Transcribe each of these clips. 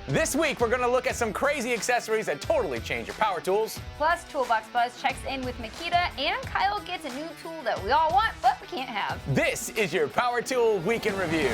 This week, we're going to look at some crazy accessories that totally change your power tools. Plus, Toolbox Buzz checks in with Makita, and Kyle gets a new tool that we all want, but we can't have. This is your Power Tool Week in Review.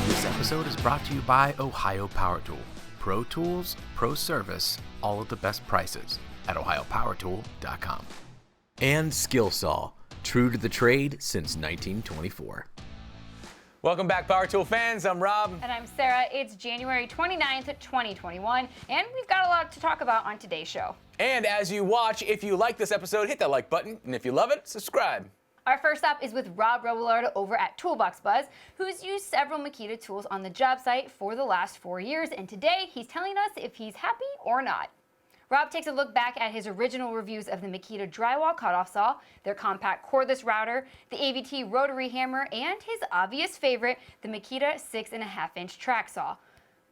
This episode is brought to you by Ohio Power Tool. Pro tools, pro service, all at the best prices at ohiopowertool.com. And Skill Saw, true to the trade since 1924. Welcome back, Power Tool fans. I'm Rob. And I'm Sarah. It's January 29th, 2021, and we've got a lot to talk about on today's show. And as you watch, if you like this episode, hit that like button. And if you love it, subscribe. Our first up is with Rob Robillard over at Toolbox Buzz, who's used several Makita tools on the job site for the last 4 years, and today he's telling us if he's happy or not. Rob takes a look back at his original reviews of the Makita drywall cutoff saw, their compact cordless router, the AVT rotary hammer, and his obvious favorite, the Makita 6.5-inch track saw.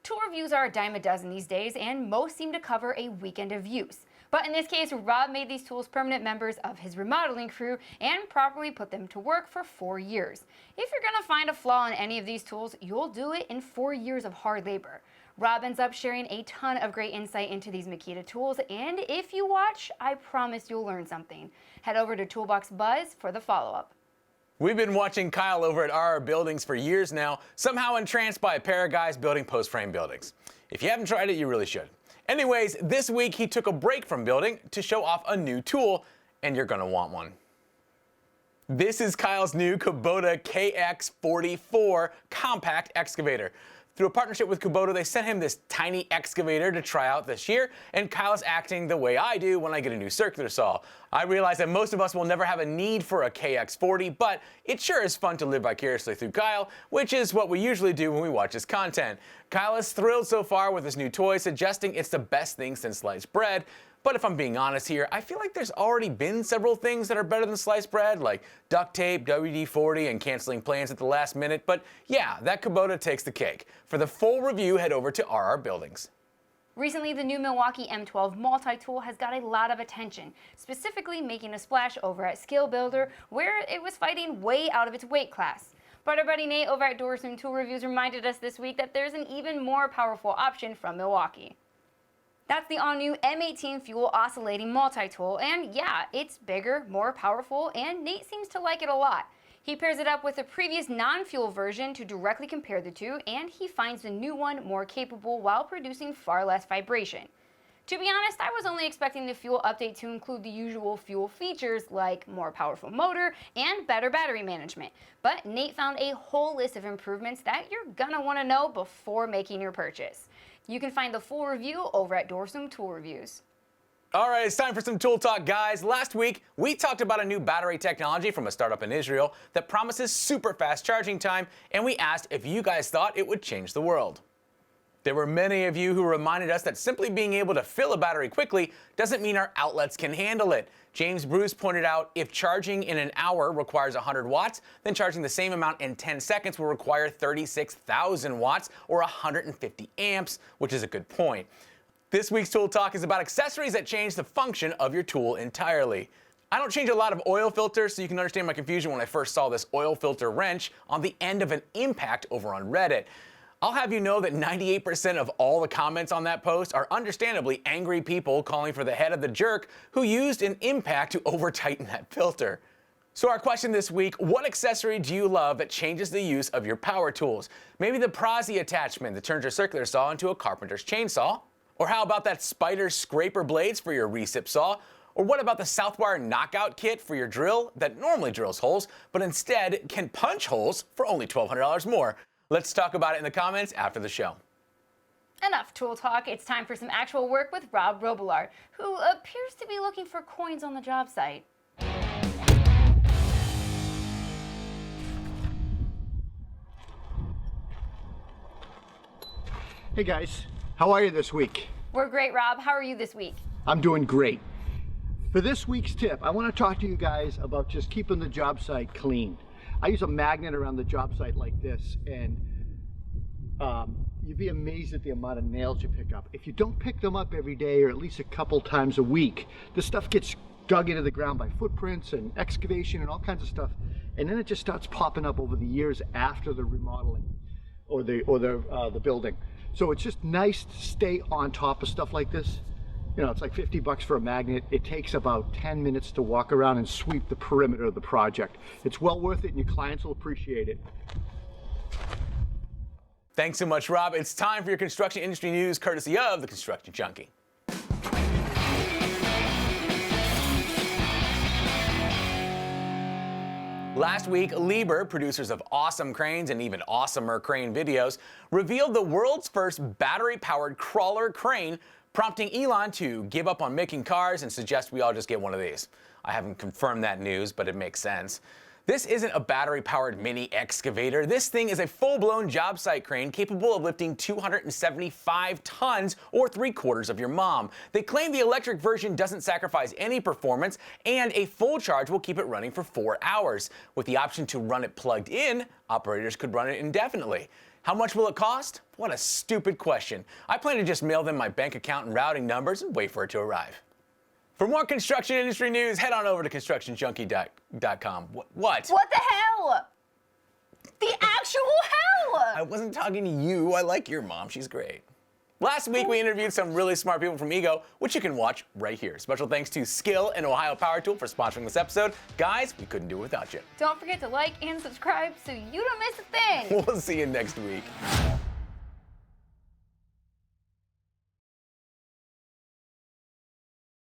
Tool reviews are a dime a dozen these days, and most seem to cover a weekend of use. But in this case, Rob made these tools permanent members of his remodeling crew and properly put them to work for 4 years. If you're gonna find a flaw in any of these tools, you'll do it in 4 years of hard labor. Rob ends up sharing a ton of great insight into these Makita tools, and if you watch, I promise you'll learn something. Head over to Toolbox Buzz for the follow-up. We've been watching Kyle over at RR Buildings for years now, somehow entranced by a pair of guys building post-frame buildings. If you haven't tried it, you really should. Anyways, this week he took a break from building to show off a new tool, and you're gonna want one. This is Kyle's new Kubota KX44 compact excavator. Through a partnership with Kubota, they sent him this tiny excavator to try out this year, and Kyle's acting the way I do when I get a new circular saw. I realize that most of us will never have a need for a KX40, but it sure is fun to live vicariously through Kyle, which is what we usually do when we watch his content. Kyle is thrilled so far with his new toy, suggesting it's the best thing since sliced bread. But if I'm being honest here, I feel like there's already been several things that are better than sliced bread, like duct tape, WD-40, and canceling plans at the last minute. But yeah, that Kubota takes the cake. For the full review, head over to RR Buildings. Recently, the new Milwaukee M12 multi-tool has got a lot of attention, specifically making a splash over at Skill Builder, where it was fighting way out of its weight class. But our buddy Nate over at Doorstream Tool Reviews reminded us this week that there's an even more powerful option from Milwaukee. That's the all-new M18 fuel oscillating multi-tool, and yeah, it's bigger, more powerful, and Nate seems to like it a lot. He pairs it up with the previous non-fuel version to directly compare the two, and he finds the new one more capable while producing far less vibration. To be honest, I was only expecting the fuel update to include the usual fuel features like more powerful motor and better battery management, but Nate found a whole list of improvements that you're gonna wanna know before making your purchase. You can find the full review over at Doorstream Tool Reviews. All right, it's time for some tool talk, guys. Last week, we talked about a new battery technology from a startup in Israel that promises super fast charging time, and we asked if you guys thought it would change the world. There were many of you who reminded us that simply being able to fill a battery quickly doesn't mean our outlets can handle it. James Bruce pointed out if charging in an hour requires 100 watts, then charging the same amount in 10 seconds will require 36,000 watts or 150 amps, which is a good point. This week's Tool Talk is about accessories that change the function of your tool entirely. I don't change a lot of oil filters, so you can understand my confusion when I first saw this oil filter wrench on the end of an impact over on Reddit. I'll have you know that 98% of all the comments on that post are understandably angry people calling for the head of the jerk who used an impact to over-tighten that filter. So our question this week, what accessory do you love that changes the use of your power tools? Maybe the Prezi attachment that turns your circular saw into a carpenter's chainsaw? Or how about that spider scraper blades for your recip saw? Or what about the Southwire knockout kit for your drill that normally drills holes, but instead can punch holes for only $1,200 more? Let's talk about it in the comments after the show. Enough tool talk, it's time for some actual work with Rob Robillard, who appears to be looking for coins on the job site. Hey guys, how are you this week? We're great, Rob. How are you this week? I'm doing great. For this week's tip, I want to talk to you guys about just keeping the job site clean. I use a magnet around the job site like this, and you'd be amazed at the amount of nails you pick up. If you don't pick them up every day or at least a couple times a week, this stuff gets dug into the ground by footprints and excavation and all kinds of stuff, and then it just starts popping up over the years after the remodeling or the building. So it's just nice to stay on top of stuff like this. You know, it's like 50 bucks for a magnet. It takes about 10 minutes to walk around and sweep the perimeter of the project. It's well worth it, and your clients will appreciate it. Thanks so much, Rob. It's time for your construction industry news, courtesy of the Construction Junkie. Last week, Liebherr, producers of awesome cranes and even awesomer crane videos, revealed the world's first battery-powered crawler crane, prompting Elon to give up on making cars and suggest we all just get one of these. I haven't confirmed that news, but it makes sense. This isn't a battery-powered mini excavator. This thing is a full-blown job site crane capable of lifting 275 tons, or 3/4 of your mom. They claim the electric version doesn't sacrifice any performance, and a full charge will keep it running for 4 hours. With the option to run it plugged in, operators could run it indefinitely. How much will it cost? What a stupid question. I plan to just mail them my bank account and routing numbers and wait for it to arrive. For more construction industry news, head on over to constructionjunkie.com. What? What the hell? The actual hell! I wasn't talking to you. I like your mom. She's great. Last week, we interviewed some really smart people from Ego, which you can watch right here. Special thanks to Skill and Ohio Power Tool for sponsoring this episode. Guys, we couldn't do it without you. Don't forget to like and subscribe so you don't miss a thing. We'll see you next week.